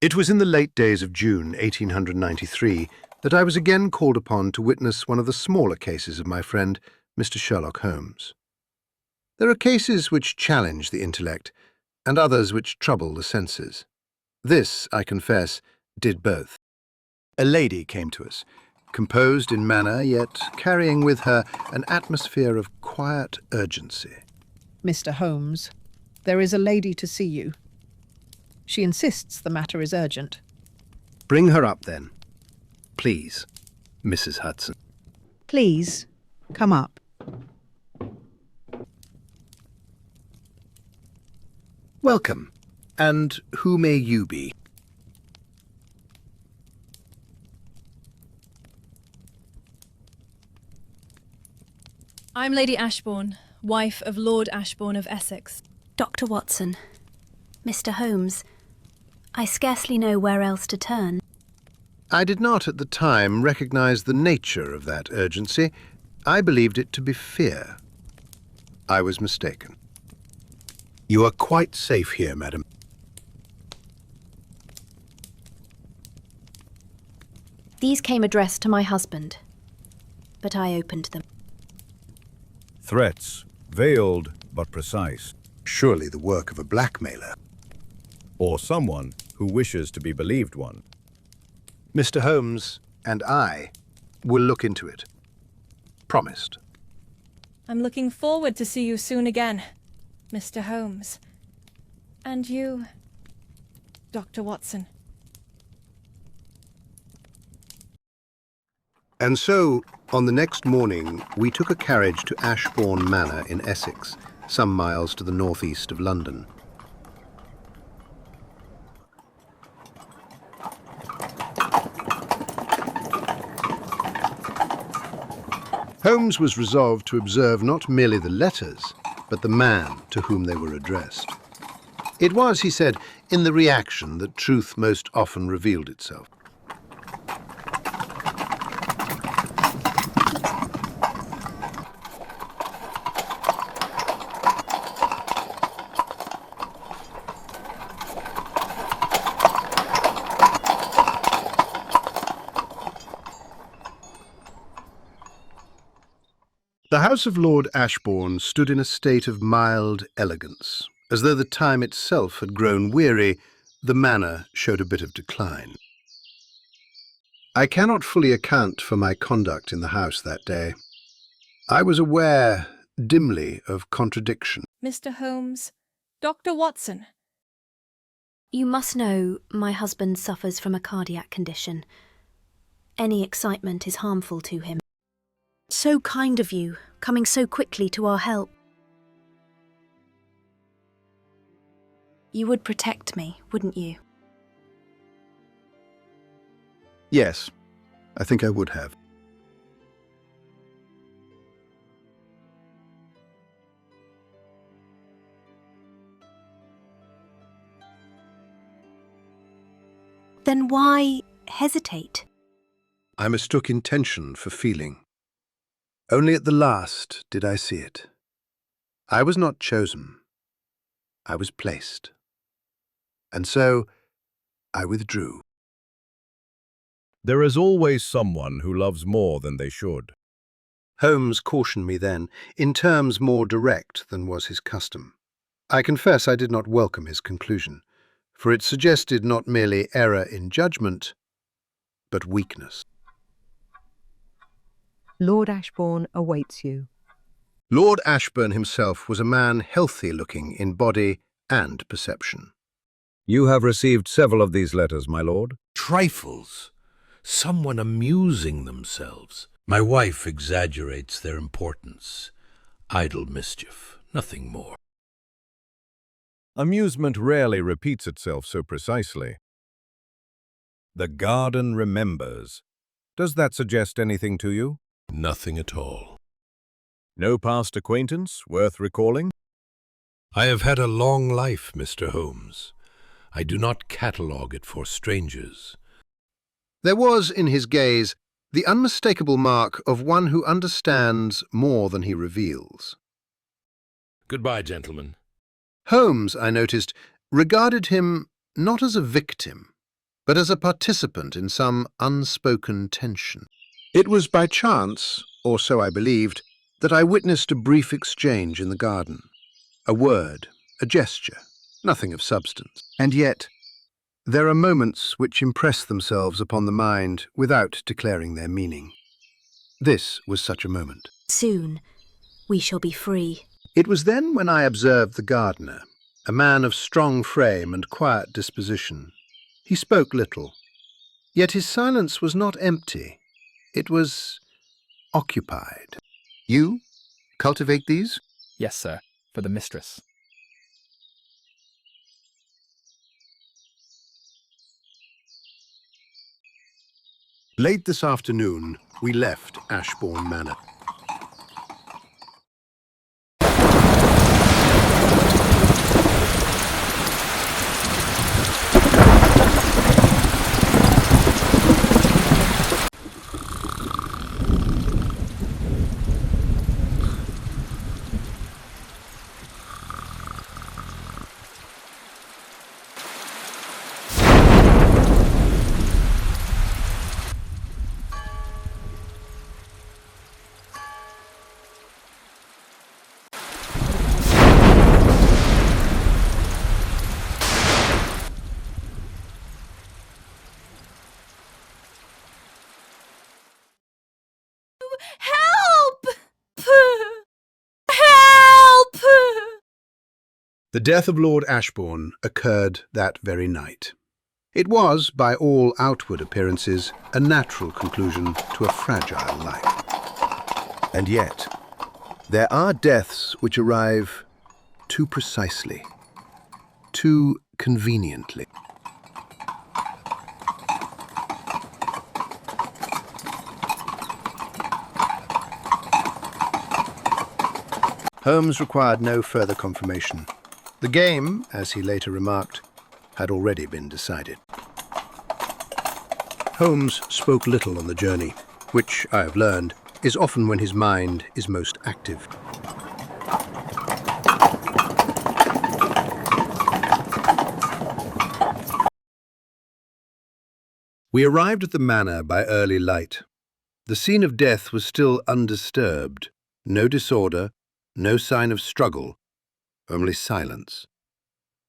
It was in the late days of June 1893 that I was again called upon to witness one of the smaller cases of my friend, Mr. Sherlock Holmes. There are cases which challenge the intellect, and others which trouble the senses. This, I confess, did both. A lady came to us, composed in manner, yet carrying with her an atmosphere of quiet urgency. Mr. Holmes, there is a lady to see you. She insists the matter is urgent. Bring her up, then. Please, Mrs. Hudson. Please, come up. Welcome. And who may you be? I'm Lady Ashbourne, wife of Lord Ashbourne of Essex. Dr. Watson, Mr. Holmes, I scarcely know where else to turn. I did not at the time recognize the nature of that urgency. I believed it to be fear. I was mistaken. You are quite safe here, madam. These came addressed to my husband, but I opened them. Threats, veiled but precise. Surely the work of a blackmailer. Or someone who wishes to be believed one. Mr. Holmes and I will look into it. Promised. I'm looking forward to see you soon again, Mr. Holmes. And you, Dr. Watson. And so, on the next morning, we took a carriage to Ashbourne Manor in Essex, some miles to the northeast of London. Holmes was resolved to observe not merely the letters, but the man to whom they were addressed. It was, he said, in the reaction that truth most often revealed itself. The house of Lord Ashbourne stood in a state of mild elegance. As though the time itself had grown weary, the manner showed a bit of decline. I cannot fully account for my conduct in the house that day. I was aware, dimly, of contradiction. Mr. Holmes, Dr. Watson. You must know my husband suffers from a cardiac condition. Any excitement is harmful to him. So kind of you, coming so quickly to our help. You would protect me, wouldn't you? Yes, I think I would have. Then why hesitate? I mistook intention for feeling. Only at the last did I see it. I was not chosen. I was placed. And so I withdrew. There is always someone who loves more than they should. Holmes cautioned me then, in terms more direct than was his custom. I confess I did not welcome his conclusion, for it suggested not merely error in judgment, but weakness. Lord Ashbourne awaits you. Lord Ashbourne himself was a man healthy-looking in body and perception. You have received several of these letters, my lord. Trifles. Someone amusing themselves. My wife exaggerates their importance. Idle mischief, nothing more. Amusement rarely repeats itself so precisely. The garden remembers. Does that suggest anything to you? Nothing at all. No past acquaintance worth recalling? I have had a long life, Mr. Holmes. I do not catalogue it for strangers. There was in his gaze the unmistakable mark of one who understands more than he reveals. Goodbye, gentlemen. Holmes, I noticed, regarded him not as a victim, but as a participant in some unspoken tension. It was by chance, or so I believed, that I witnessed a brief exchange in the garden. A word, a gesture, nothing of substance. And yet, there are moments which impress themselves upon the mind without declaring their meaning. This was such a moment. Soon, we shall be free. It was then when I observed the gardener, a man of strong frame and quiet disposition. He spoke little, yet his silence was not empty. It was occupied. You cultivate these? Yes, sir, for the mistress. Late this afternoon, we left Ashbourne Manor. Help! Help! The death of Lord Ashbourne occurred that very night. It was, by all outward appearances, a natural conclusion to a fragile life. And yet, there are deaths which arrive too precisely, too conveniently. Holmes required no further confirmation. The game, as he later remarked, had already been decided. Holmes spoke little on the journey, which, I have learned, is often when his mind is most active. We arrived at the manor by early light. The scene of death was still undisturbed, no disorder, no sign of struggle, only silence.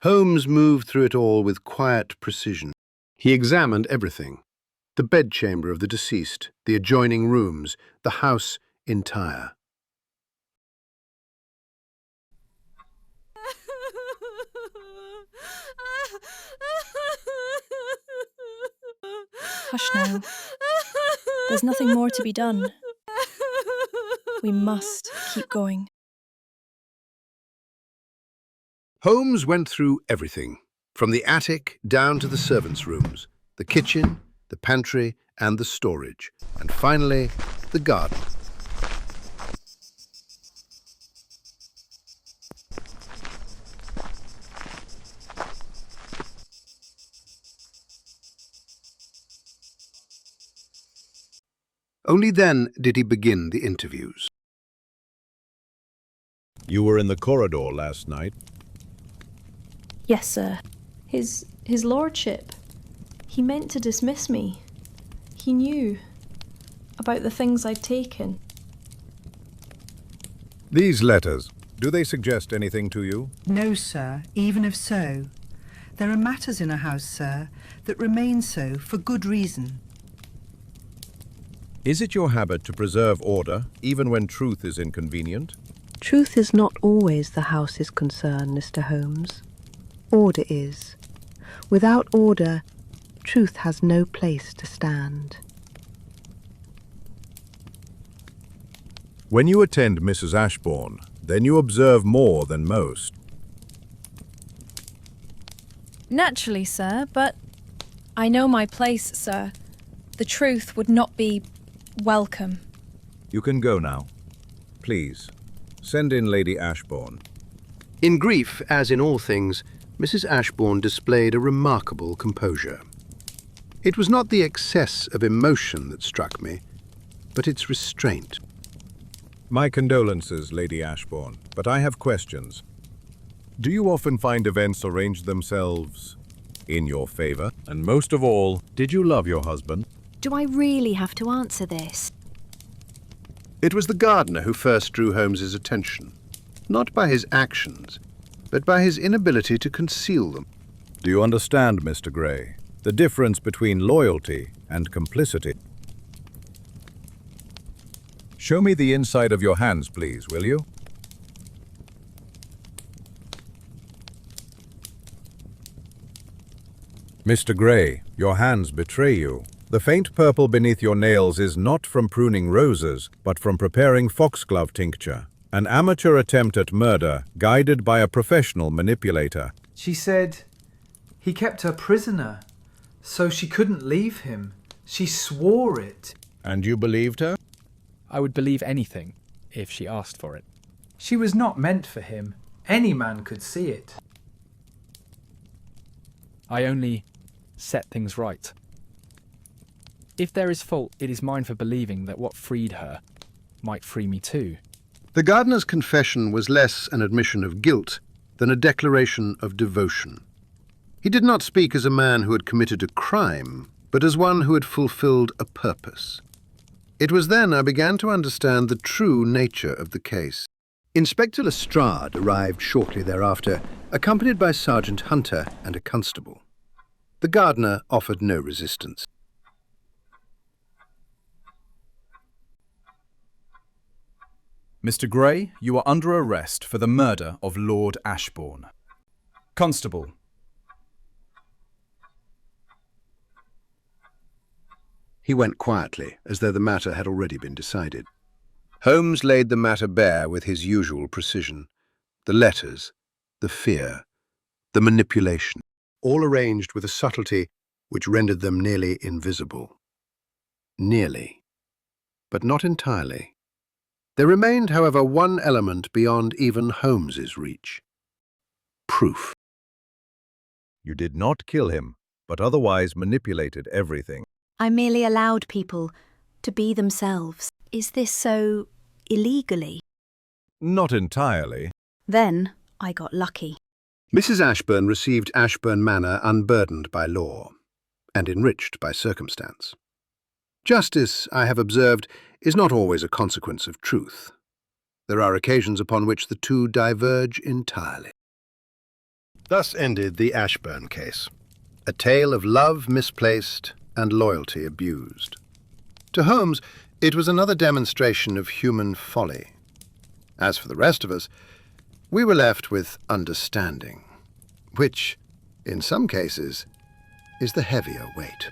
Holmes moved through it all with quiet precision. He examined everything: the bedchamber of the deceased, the adjoining rooms, the house entire. Hush now. There's nothing more to be done. We must keep going. Holmes went through everything, from the attic down to the servants' rooms, the kitchen, the pantry, and the storage, and finally, the garden. Only then did he begin the interviews. You were in the corridor last night. Yes, sir. His lordship. He meant to dismiss me. He knew about the things I'd taken. These letters, do they suggest anything to you? No, sir, even if so. There are matters in a house, sir, that remain so for good reason. Is it your habit to preserve order, even when truth is inconvenient? Truth is not always the house's concern, Mr. Holmes. Order is. Without order, truth has no place to stand. When you attend Mrs. Ashbourne, then you observe more than most. Naturally, sir, but I know my place, sir. The truth would not be welcome. You can go now. Please, send in Lady Ashbourne. In grief, as in all things, Mrs. Ashbourne displayed a remarkable composure. It was not the excess of emotion that struck me, but its restraint. My condolences, Lady Ashbourne, but I have questions. Do you often find events arrange themselves in your favor? And most of all, did you love your husband? Do I really have to answer this? It was the gardener who first drew Holmes's attention, not by his actions, but by his inability to conceal them. Do you understand, Mr. Gray, the difference between loyalty and complicity? Show me the inside of your hands, please, will you? Mr. Gray, your hands betray you. The faint purple beneath your nails is not from pruning roses, but from preparing foxglove tincture. An amateur attempt at murder, guided by a professional manipulator. She said he kept her prisoner, so she couldn't leave him. She swore it. And you believed her? I would believe anything if she asked for it. She was not meant for him. Any man could see it. I only set things right. If there is fault, it is mine for believing that what freed her might free me too. The gardener's confession was less an admission of guilt than a declaration of devotion. He did not speak as a man who had committed a crime, but as one who had fulfilled a purpose. It was then I began to understand the true nature of the case. Inspector Lestrade arrived shortly thereafter, accompanied by Sergeant Hunter and a constable. The gardener offered no resistance. Mr. Gray, you are under arrest for the murder of Lord Ashbourne. Constable. He went quietly, as though the matter had already been decided. Holmes laid the matter bare with his usual precision. The letters, the fear, the manipulation, all arranged with a subtlety which rendered them nearly invisible. Nearly, but not entirely. There remained, however, one element beyond even Holmes's reach. Proof. You did not kill him, but otherwise manipulated everything. I merely allowed people to be themselves. Is this so illegally? Not entirely. Then I got lucky. Mrs. Ashbourne received Ashbourne Manor unburdened by law and enriched by circumstance. Justice, I have observed, is not always a consequence of truth. There are occasions upon which the two diverge entirely. Thus ended the Ashbourne case, a tale of love misplaced and loyalty abused. To Holmes, it was another demonstration of human folly. As for the rest of us, we were left with understanding, which, in some cases, is the heavier weight.